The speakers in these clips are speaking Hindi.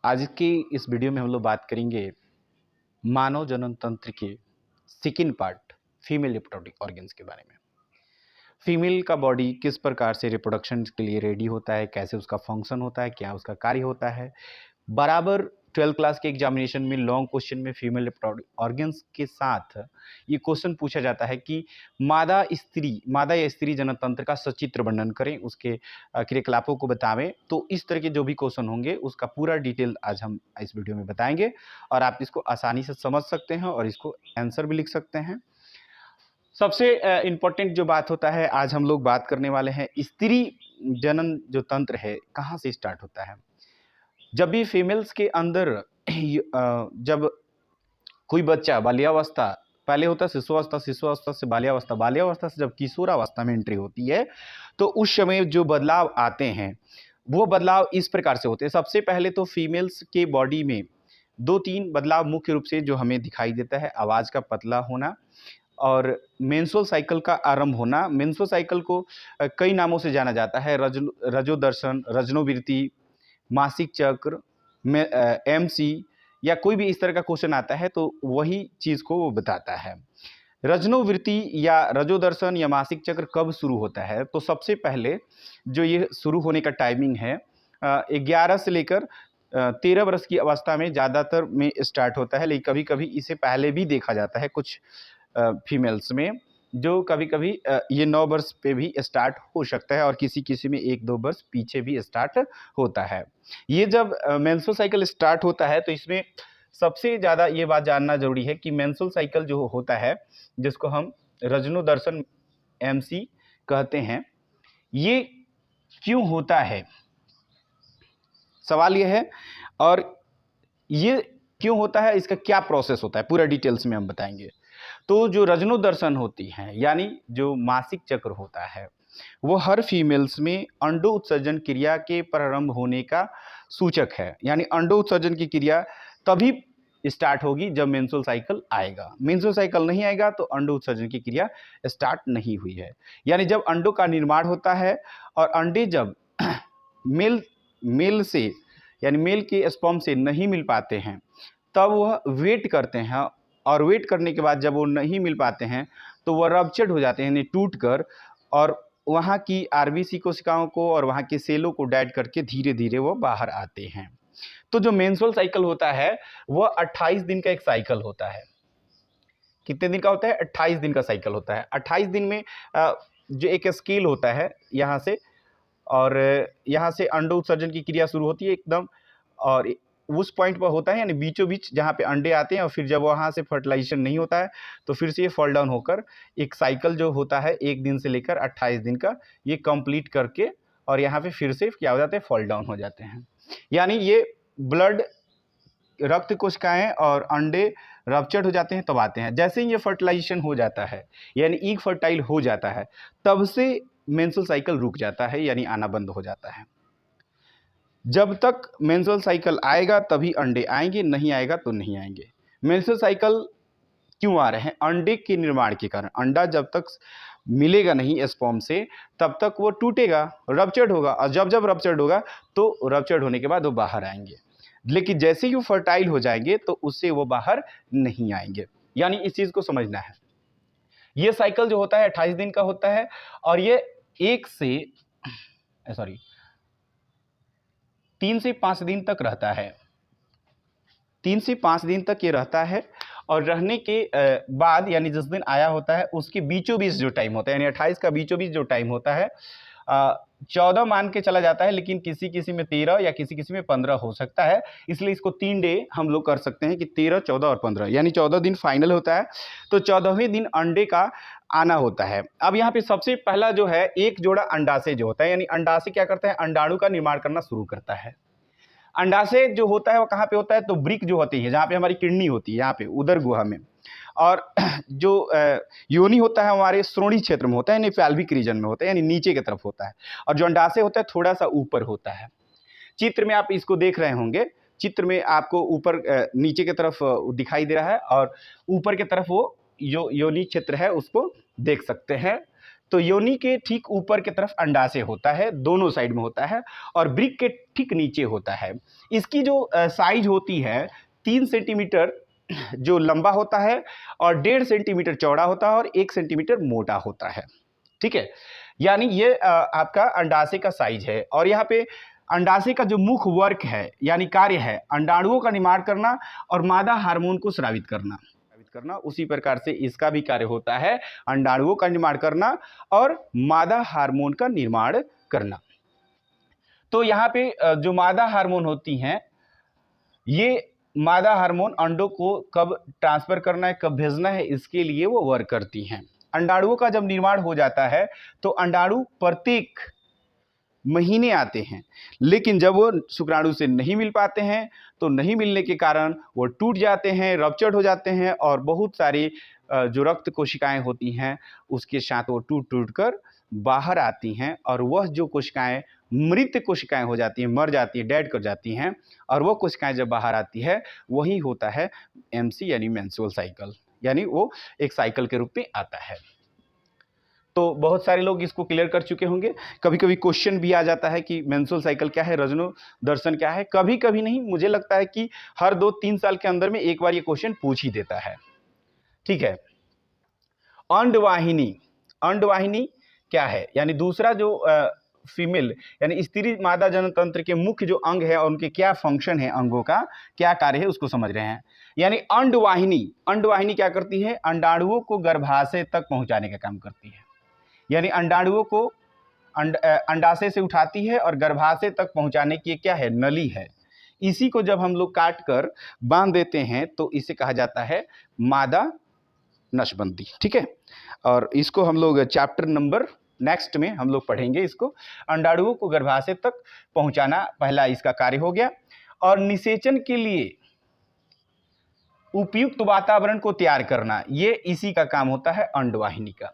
आज की इस वीडियो में हम लोग बात करेंगे मानव जनन तंत्र के second part female reproductive organs के बारे में। फीमेल का बॉडी किस प्रकार से रिप्रोडक्शन के लिए रेडी होता है, कैसे उसका फंक्शन होता है, क्या उसका कार्य होता है। बराबर 12th क्लास के एग्जामिनेशन में लॉन्ग क्वेश्चन में फीमेल रिप्रोडक्टिव ऑर्गन्स के साथ ये क्वेश्चन पूछा जाता है कि मादा या स्त्री जनन तंत्र का सचित्र वर्णन करें, उसके क्रियाकलापों को बतावें। तो इस तरह के जो भी क्वेश्चन होंगे उसका पूरा डिटेल आज हम इस वीडियो में बताएंगे और आप इसको आसानी से समझ सकते हैं और इसको आंसर भी लिख सकते हैं। सबसे इम्पोर्टेंट जो बात होता है, आज हम लोग बात करने वाले हैं स्त्री जनन जो तंत्र है कहाँ से स्टार्ट होता है। जब भी फीमेल्स के अंदर जब कोई बच्चा बाल्यावस्था, पहले होता है शिशुअवस्था, शिशुअवस्था से बाल्यावस्था, बाल्यावस्था से जब किशोरावस्था में एंट्री होती है तो उस समय जो बदलाव आते हैं वो बदलाव इस प्रकार से होते हैं। सबसे पहले तो फीमेल्स के बॉडी में 2-3 बदलाव मुख्य रूप से जो हमें दिखाई देता है। आवाज़ का पतला होना और मेंस्ट्रुअल साइकिल का आरंभ होना। मेंस्ट्रुअल साइकिल को कई नामों से जाना जाता है, रजोदर्शन, रजनोवृत्ति, मासिक चक्र में MC या कोई भी इस तरह का क्वेश्चन आता है तो वही चीज़ को वो बताता है। रजनोवृत्ति या रजोदर्शन या मासिक चक्र कब शुरू होता है, तो सबसे पहले जो ये शुरू होने का टाइमिंग है 11 से लेकर 13 वर्ष की अवस्था में ज़्यादातर में स्टार्ट होता है, लेकिन कभी कभी इसे पहले भी देखा जाता है कुछ फीमेल्स में, जो कभी कभी ये 9 वर्ष पे भी स्टार्ट हो सकता है और किसी किसी में 1-2 वर्ष पीछे भी स्टार्ट होता है। ये जब मेंस्ट्रुअल साइकिल स्टार्ट होता है तो इसमें सबसे ज़्यादा ये बात जानना जरूरी है कि मेंस्ट्रुअल साइकिल जो होता है, जिसको हम रजनोदर्शन MC कहते हैं, ये क्यों होता है, सवाल ये है। और ये क्यों होता है, इसका क्या प्रोसेस होता है, पूरा डिटेल्स में हम बताएंगे। तो जो रजनोदर्शन होती है यानी जो मासिक चक्र होता है वो हर फीमेल्स में अंडो उत्सर्जन क्रिया के प्रारंभ होने का सूचक है। यानी अंडो उत्सर्जन की क्रिया तभी स्टार्ट होगी जब मेंस्ट्रुअल साइकिल आएगा। मेंस्ट्रुअल साइकिल नहीं आएगा तो अंडो उत्सर्जन की क्रिया स्टार्ट नहीं हुई है। यानी जब अंडों का निर्माण होता है और अंडे जब मेल से यानी मेल के स्पर्म से नहीं मिल पाते हैं तब वह वेट करते हैं और वेट करने के बाद जब वो नहीं मिल पाते हैं तो वह रप्चर्ड हो जाते हैं, यानी टूट कर, और वहाँ की RBC कोशिकाओं को और वहाँ के सेलों को डेड करके धीरे धीरे वो बाहर आते हैं। तो जो मेंस्ट्रुअल साइकिल होता है वह 28 दिन का एक साइकिल होता है। कितने दिन का होता है? 28 दिन का साइकिल होता है। 28 दिन में जो एक स्केल होता है यहाँ से, और यहाँ से अंडो उत्सर्जन की क्रिया शुरू होती है एकदम, और उस पॉइंट पर होता है यानी बीचों बीच जहाँ पे अंडे आते हैं, और फिर जब वहाँ से फर्टिलाइजेशन नहीं होता है तो फिर से ये फॉल डाउन होकर एक साइकिल जो होता है 1 दिन से लेकर 28 दिन का, ये कंप्लीट करके और यहाँ पे फिर से क्या हो जाते हैं, फॉल डाउन हो जाते हैं। यानी ये ब्लड, रक्त कोशिकाएं और अंडे रप्चर्ड हो जाते हैं तब आते हैं। जैसे ही ये फर्टिलाइजेशन हो जाता है यानी ईग फर्टाइल हो जाता है तब से मेंस्ट्रुअल साइकिल रुक जाता है, यानी आना बंद हो जाता है। जब तक मेंस्ट्रुअल साइकिल आएगा तभी अंडे आएंगे, नहीं आएगा तो नहीं आएंगे। मेंस्ट्रुअल साइकिल क्यों आ रहे हैं? अंडे के निर्माण के कारण। अंडा जब तक मिलेगा नहीं स्पर्म से तब तक वो टूटेगा, रप्चर्ड होगा, और जब जब रप्चर्ड होगा तो रप्चर्ड होने के बाद वो बाहर आएंगे। लेकिन जैसे ही वो फर्टाइल हो जाएंगे तो उससे वो बाहर नहीं आएंगे। यानी इस चीज़ को समझना है। ये साइकिल जो होता है 28 दिन का होता है और ये 3 से 5 दिन तक रहता है। 3 से 5 दिन तक ये रहता है और रहने के बाद यानी जिस दिन आया होता है उसके बीचों बीच जो टाइम होता है, यानी 28 का बीचों बीच जो टाइम होता है, 14 मान के चला जाता है, लेकिन किसी किसी में 13 या किसी किसी में 15 हो सकता है। इसलिए इसको 3 डे हम लोग कर सकते हैं कि 13, 14 और 15, यानी 14 दिन फाइनल होता है। तो 14वें दिन अंडे का आना होता है। अब यहाँ पे सबसे पहला जो है एक जोड़ा अंडाशय जो होता है, यानी अंडाशय क्या करता है, अंडाणु का निर्माण करना शुरू करता है। अंडाशय जो होता है वो कहाँ पे होता है, तो ब्रिक जो होती है जहाँ पे हमारी किडनी होती है, यहाँ पे उदर गुहा में, और जो योनि होता है हमारे श्रोणि क्षेत्र में होता है, यानी पैल्विक रीजन में होता है, यानी नीचे की तरफ होता है, और जो अंडाशय होता है थोड़ा सा ऊपर होता है। चित्र में आप इसको देख रहे होंगे, चित्र में आपको ऊपर नीचे की तरफ दिखाई दे रहा है और ऊपर की तरफ वो जो योनि क्षेत्र है उसको देख सकते हैं। तो योनि के ठीक ऊपर की तरफ अंडाशय होता है, दोनों साइड में होता है, और ब्रिक के ठीक नीचे होता है। इसकी जो साइज होती है 3 सेंटीमीटर जो लंबा होता है और 1.5 सेंटीमीटर चौड़ा होता है और 1 सेंटीमीटर मोटा होता है। ठीक है, यानी ये आपका अंडाशय का साइज है। और यहाँ पे अंडाशय का जो मुख्य वर्क है यानी कार्य है अंडाणुओं का निर्माण करना और मादा हार्मोन को स्रावित करना। उसी प्रकार से इसका भी कार्य होता है अंडाणुओं का निर्माण करना और मादा हार्मोन का निर्माण करना। तो यहाँ पे जो मादा हार्मोन होती हैं, ये मादा हार्मोन अंडों को कब ट्रांसफर करना है, कब भेजना है, इसके लिए वो वर्क करती हैं। अंडाणुओं का जब निर्माण हो जाता है तो अंडाणु प्रत्येक महीने आते हैं, लेकिन जब वो शुक्राणु से नहीं मिल पाते हैं तो नहीं मिलने के कारण वो टूट जाते हैं, रप्चर्ड हो जाते हैं और बहुत सारी जो रक्त कोशिकाएं होती हैं उसके साथ वो टूट टूट कर बाहर आती हैं और वह जो कोशिकाएं मृत कोशिकाएं हो जाती हैं, मर जाती हैं, डेड कर जाती हैं, और वो कोशिकाएं जब बाहर आती है वही होता है एमसी यानी मेंस्ट्रुअल साइकिल, यानी वो एक साइकिल के रूप में आता है। तो बहुत सारे लोग इसको क्लियर कर चुके होंगे। कभी कभी क्वेश्चन भी आ जाता है कि मेंस्ट्रुअल साइकिल क्या है, रजनो दर्शन क्या है। कभी कभी नहीं, मुझे लगता है कि हर 2-3 साल के अंदर में एक बार ये क्वेश्चन पूछ ही देता है। ठीक है, अंडवाहिनी, अंडवाहिनी क्या है, यानी दूसरा जो फीमेल यानी स्त्री मादा जनन तंत्र के मुख्य जो अंग है और उनके क्या फंक्शन है, अंगों का क्या कार्य है, उसको समझ रहे हैं। यानी अंडवाहिनी, अंडवाहिनी क्या करती है, अंडाणुओं को गर्भाशय तक पहुंचाने का काम करती है। यानी अंडाणुओं को अंडाशय से उठाती है और गर्भाशय तक पहुंचाने की क्या है, नली है। इसी को जब हम लोग काट कर बांध देते हैं तो इसे कहा जाता है मादा नसबंदी। ठीक है, और इसको हम लोग चैप्टर नंबर नेक्स्ट में हम लोग पढ़ेंगे। इसको अंडाणुओं को गर्भाशय तक पहुंचाना पहला इसका कार्य हो गया। और निषेचन के लिए उपयुक्त वातावरण को तैयार करना, ये इसी का काम होता है अंडवाहिनी का।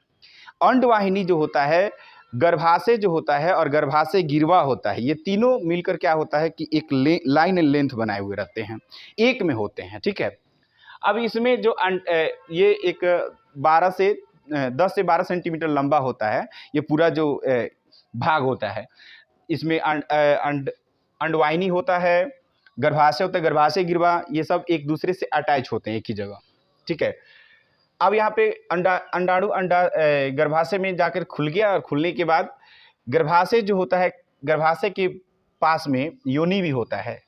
अंडवाहिनी जो होता है, गर्भाशय जो होता है और गर्भाशय गिरवा होता है, ये तीनों मिलकर क्या होता है कि एक लाइन लेंथ बनाए हुए रहते हैं, एक में होते हैं। ठीक है, अब इसमें जो ये एक 10 से 12 सेंटीमीटर लंबा होता है, ये पूरा जो भाग होता है, इसमें अंडवाहिनी होता है, गर्भाशय होता है, गर्भाशय गिरवा, ये सब एक दूसरे से अटैच होते हैं एक ही जगह। ठीक है, अब यहाँ पे अंडाणु गर्भाशय में जाकर खुल गया और खुलने के बाद गर्भाशय जो होता है, गर्भाशय के पास में योनि भी होता है,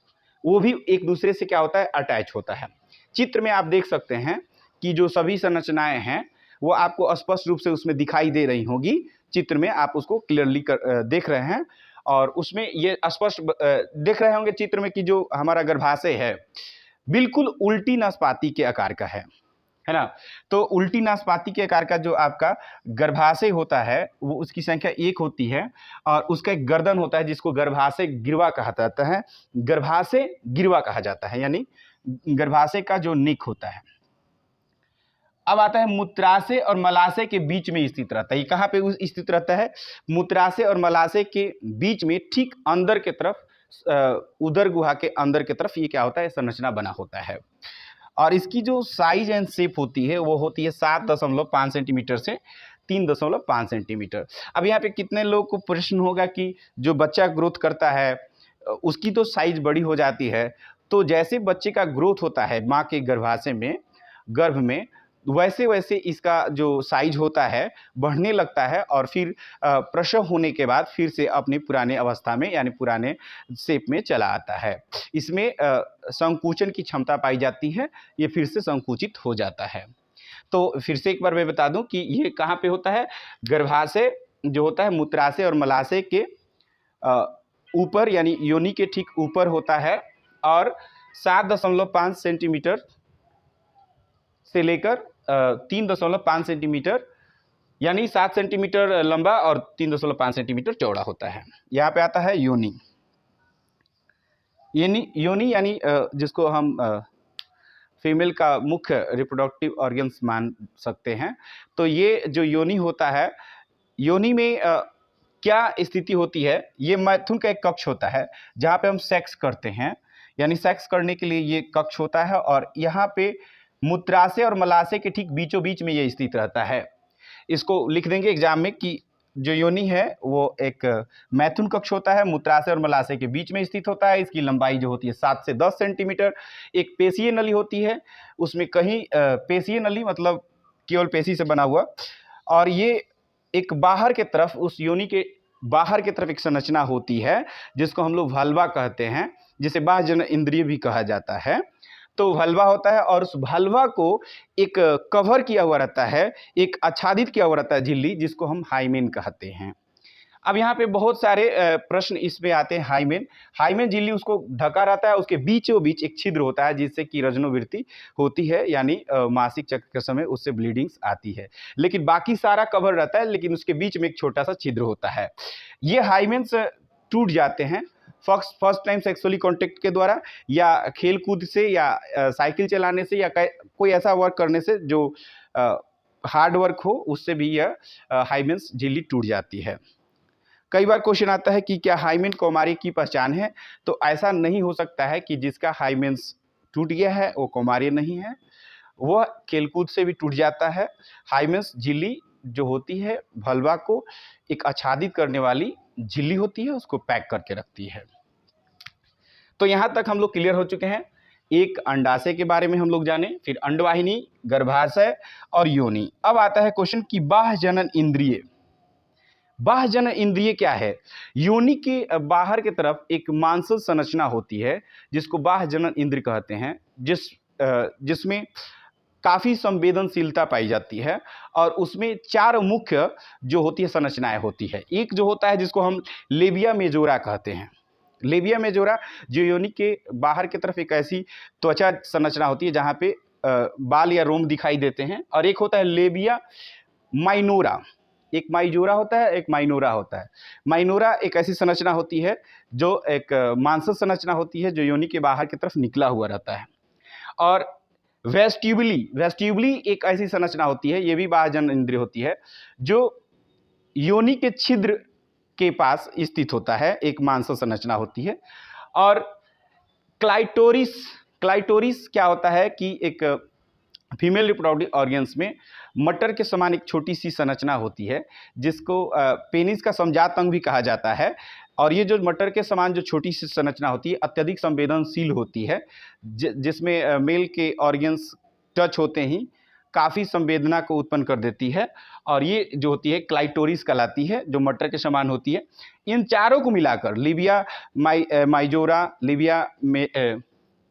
वो भी एक दूसरे से क्या होता है, अटैच होता है। चित्र में आप देख सकते हैं कि जो सभी संरचनाएं हैं वो आपको स्पष्ट रूप से उसमें दिखाई दे रही होगी। चित्र में आप उसको क्लियरली देख रहे हैं और उसमें ये स्पष्ट देख रहे होंगे चित्र में कि जो हमारा गर्भाशय है बिल्कुल उल्टी नाशपाती के आकार का है ना। तो उल्टी नाशपाती के आकार का जो आपका गर्भाशय होता है वो उसकी संख्या 1 होती है और उसका एक गर्दन होता है जिसको गर्भाशय गिरवा कहा जाता है। गर्भाशय गिरवा कहा जाता है, यानी गर्भाशय का जो निक होता है। अब आता है मूत्राशय और मलाशय के बीच में स्थित रहता है। ये कहाँ पे स्थित रहता है, मूत्राशय और मलाशय के बीच में, ठीक अंदर के तरफ, उदर गुहा के अंदर के तरफ ये क्या होता है, संरचना बना होता है। और इसकी जो साइज एंड शेप होती है वो होती है 7.5 सेंटीमीटर से 3.5 सेंटीमीटर। अब यहाँ पे कितने लोगों को प्रश्न होगा कि जो बच्चा ग्रोथ करता है उसकी तो साइज बड़ी हो जाती है, तो जैसे बच्चे का ग्रोथ होता है माँ के गर्भाशय में, गर्भ में, वैसे वैसे इसका जो साइज होता है बढ़ने लगता है और फिर प्रसव होने के बाद फिर से अपनी पुराने अवस्था में यानी पुराने शेप में चला आता है। इसमें संकुचन की क्षमता पाई जाती है, ये फिर से संकुचित हो जाता है। तो फिर से एक बार मैं बता दूं कि ये कहाँ पे होता है, गर्भाशय जो होता है मूत्राशय और मलाशय के ऊपर यानी योनि के ठीक ऊपर होता है और 7.5 सेंटीमीटर से लेकर 3.5 सेंटीमीटर यानी 7 सेंटीमीटर लंबा और 3.5 सेंटीमीटर चौड़ा होता है। यहाँ पे आता है योनि। योनि यानी जिसको हम फीमेल का मुख्य रिप्रोडक्टिव ऑर्गन्स मान सकते हैं। तो ये जो योनि होता है, योनि में क्या स्थिति होती है, ये मैथुन का एक कक्ष होता है जहाँ पे हम सेक्स करते हैं, यानी सेक्स करने के लिए ये कक्ष होता है और यहाँ पे मूत्राशय और मलाशय के ठीक बीचों बीच में ये स्थित रहता है। इसको लिख देंगे एग्जाम में कि जो योनि है वो एक मैथुन कक्ष होता है, मूत्राशय और मलाशय के बीच में स्थित होता है। इसकी लंबाई जो होती है 7 से 10 सेंटीमीटर। एक पेशीय नली होती है, उसमें कहीं पेशीय नली मतलब केवल पेशी से बना हुआ, और ये एक बाहर के तरफ, उस योनि के बाहर की तरफ एक संरचना होती है जिसको हम लोग वल्वा कहते हैं, जिसे बाह्य जनन इंद्रिय भी कहा जाता है। तो वल्वा होता है और उस वल्वा को एक कवर किया हुआ रहता है, एक आच्छादित किया हुआ रहता है झिल्ली, जिसको हम हाइमेन कहते हैं। अब यहाँ पे बहुत सारे प्रश्न इसमें आते हैं। हाइमेन झिल्ली उसको ढका रहता है, उसके बीचों बीच एक छिद्र होता है जिससे कि रजनोवृत्ति होती है, यानी मासिक चक्र के समय उससे ब्लीडिंग्स आती है। लेकिन बाकी सारा कवर रहता है, लेकिन उसके बीच में एक छोटा सा छिद्र होता है। ये हाइमेन्स टूट जाते हैं फर्स्ट टाइम सेक्सुअली कॉन्टेक्ट के द्वारा, या खेल कूद से, या साइकिल चलाने से, या कोई ऐसा वर्क करने से जो हार्ड वर्क हो, उससे भी यह हाइमेन्स झिल्ली टूट जाती है। कई बार क्वेश्चन आता है कि क्या हाइमेन कौमार्य की पहचान है? तो ऐसा नहीं हो सकता है कि जिसका हाइमेन्स टूट गया है वो कौमार्य नहीं है, वह खेलकूद से भी टूट जाता है। हाइमेन्स झिल्ली जो होती है वल्वा को एक आच्छादित करने वाली झिल्ली होती है, उसको पैक करके रखती है। तो यहाँ तक हम लोग क्लियर हो चुके हैं। एक अंडाशय के बारे में हम लोग जाने, फिर अंडवाहिनी, गर्भाशय और योनि। अब आता है क्वेश्चन कि बाह्य जनन इंद्रिय। बाह्य जनन इंद्रिय क्या है? योनि के बाहर की तरफ एक मांसल संरचना होती है जिसको बाह्य जनन इंद्रिय कहते हैं, जिसमें काफ़ी संवेदनशीलता पाई जाती है, और उसमें 4 मुख्य जो होती है संरचनाएं होती है। एक जो होता है जिसको हम लेबिया मेजोरा कहते हैं। लेबिया मेजोरा जो योनि के बाहर की तरफ एक ऐसी त्वचा संरचना होती है जहाँ पे बाल या रोम दिखाई देते हैं। और एक होता है लेबिया माइनोरा। एक माइजोरा होता है, एक माइनोरा होता है। माइनोरा एक ऐसी संरचना होती है जो एक मांसल संरचना होती है जो योनि के बाहर की तरफ निकला हुआ रहता है। और वेस्ट्यूबली एक ऐसी संरचना होती है, ये भी बाह्य जनन इंद्रिय होती है, जो योनि के छिद्र के पास स्थित होता है, एक मांसल संरचना होती है। और क्लाइटोरिस क्या होता है कि एक फीमेल रिप्रोडक्टिव ऑर्गन्स में मटर के समान एक छोटी सी संरचना होती है जिसको पेनिस का समजात अंग भी कहा जाता है। और ये जो मटर के समान जो छोटी सी संरचना होती है अत्यधिक संवेदनशील होती है, जिसमें मेल के ऑर्गन्स टच होते ही काफ़ी संवेदना को उत्पन्न कर देती है, और ये जो होती है क्लाइटोरिस कहलाती है, जो मटर के समान होती है। इन चारों को मिलाकर लिबिया माइजोरा, लिबिया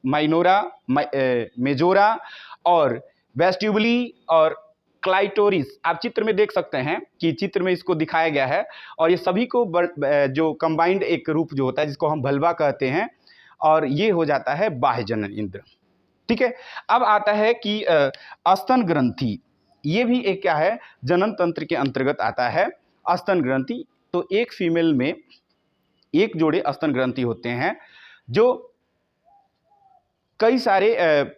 माइनोरा, मेजोरा और वेस्ट्यूबली और क्लाइटोरिस, आप चित्र में देख सकते हैं कि चित्र में इसको दिखाया गया है। और ये सभी को जो कंबाइंड एक रूप जो होता है जिसको हम वल्वा कहते हैं, और ये हो जाता है बाह्य जनन इंद्र। ठीक है। अब आता है कि स्तन ग्रंथि, ये भी एक क्या है, जनन तंत्र के अंतर्गत आता है। स्तन ग्रंथि, तो एक फीमेल में एक जोड़े स्तन ग्रंथि होते हैं जो कई सारे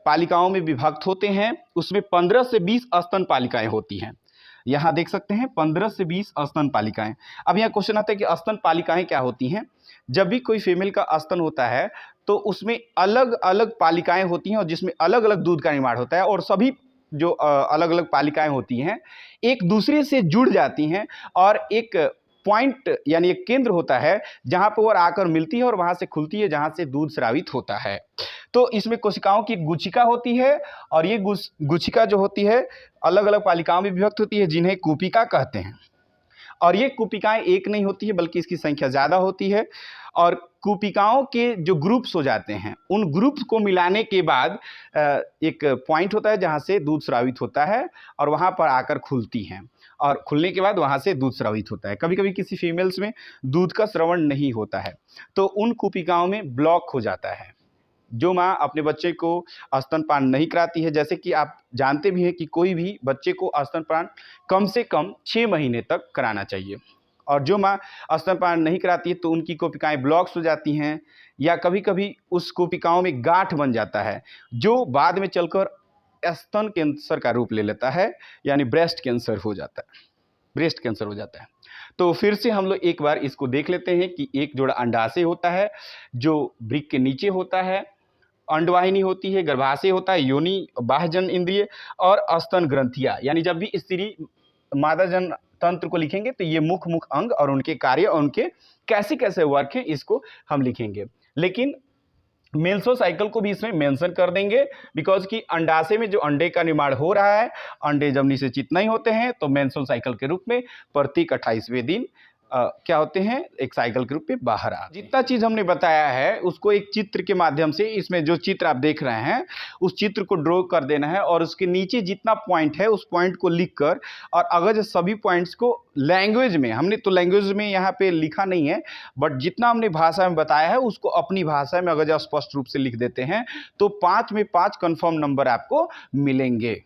पालिकाओं में विभक्त होते हैं। उसमें 15 से 20 स्तन पालिकाएं होती हैं। यहाँ देख सकते हैं 15 से 20 स्तन पालिकाएं। अब यहाँ क्वेश्चन आता है कि स्तन पालिकाएं क्या होती हैं? जब भी कोई फीमेल का स्तन होता है तो उसमें अलग अलग पालिकाएं होती हैं, और जिसमें अलग अलग दूध का निर्माण होता है, और सभी जो अलग अलग पालिकाएं होती हैं एक दूसरे से जुड़ जाती हैं, और एक पॉइंट यानी एक केंद्र होता है जहाँ पर वह आकर मिलती है और वहाँ से खुलती है जहाँ से दूध स्रावित होता है। तो इसमें कोशिकाओं की गुच्छिका होती है, और ये गुच्छिका जो होती है अलग अलग पालिकाओं में विभक्त होती है जिन्हें कूपिका कहते हैं। और ये कूपिकाएं एक नहीं होती है बल्कि इसकी संख्या ज़्यादा होती है, और कूपिकाओं के जो ग्रुप्स हो जाते हैं उन ग्रुप्स को मिलाने के बाद एक पॉइंट होता है जहाँ से दूध स्रावित होता है, और वहाँ पर आकर खुलती हैं, और खुलने के बाद वहाँ से दूध स्रावित होता है। कभी कभी किसी फीमेल्स में दूध का स्रवण नहीं होता है तो उन कूपिकाओं में ब्लॉक हो जाता है। जो माँ अपने बच्चे को स्तनपान नहीं कराती है, जैसे कि आप जानते भी हैं कि कोई भी बच्चे को स्तनपान कम से कम 6 महीने तक कराना चाहिए, और जो माँ स्तनपान नहीं कराती है तो उनकी कोशिकाएं ब्लॉक्स हो जाती हैं, या कभी कभी उस कोशिकाओं में गांठ बन जाता है जो बाद में चलकर स्तन कैंसर का रूप ले लेता है, यानी ब्रेस्ट कैंसर हो जाता है। तो फिर से हम लोग एक बार इसको देख लेते हैं कि एक जोड़ा अंडाशय होता है जो वृक्क के नीचे होता है, अंडवाहिनी होती है, गर्भाशय होता है, योनि, बाह्य जनन इंद्रिय और स्तन ग्रंथियां, यानी जब भी स्त्री मादा जन तंत्र को लिखेंगे तो ये मुख्य मुख्य अंग और उनके कार्य और उनके कैसे कैसे वर्क है इसको हम लिखेंगे। लेकिन मेंस्ट्रुअल को भी इसमें मेंशन कर देंगे, बिकॉज कि अंडाशय में जो अंडे का निर्माण हो रहा है, अंडे जब निषेचित नहीं होते हैं तो मेंस्ट्रुअल साइकिल के रूप में प्रत्येक 28वें दिन क्या होते हैं, एक साइकिल के रूप में बाहर आ। जितना चीज हमने बताया है उसको एक चित्र के माध्यम से, इसमें जो चित्र आप देख रहे हैं उस चित्र को ड्रॉ कर देना है और उसके नीचे जितना पॉइंट है उस पॉइंट को लिखकर, और अगर जो सभी पॉइंट्स को लैंग्वेज में, हमने तो लैंग्वेज में यहाँ पे लिखा नहीं है, बट जितना हमने भाषा में बताया है उसको अपनी भाषा में अगर जो स्पष्ट रूप से लिख देते हैं तो 5 में 5 कंफर्म नंबर आपको मिलेंगे।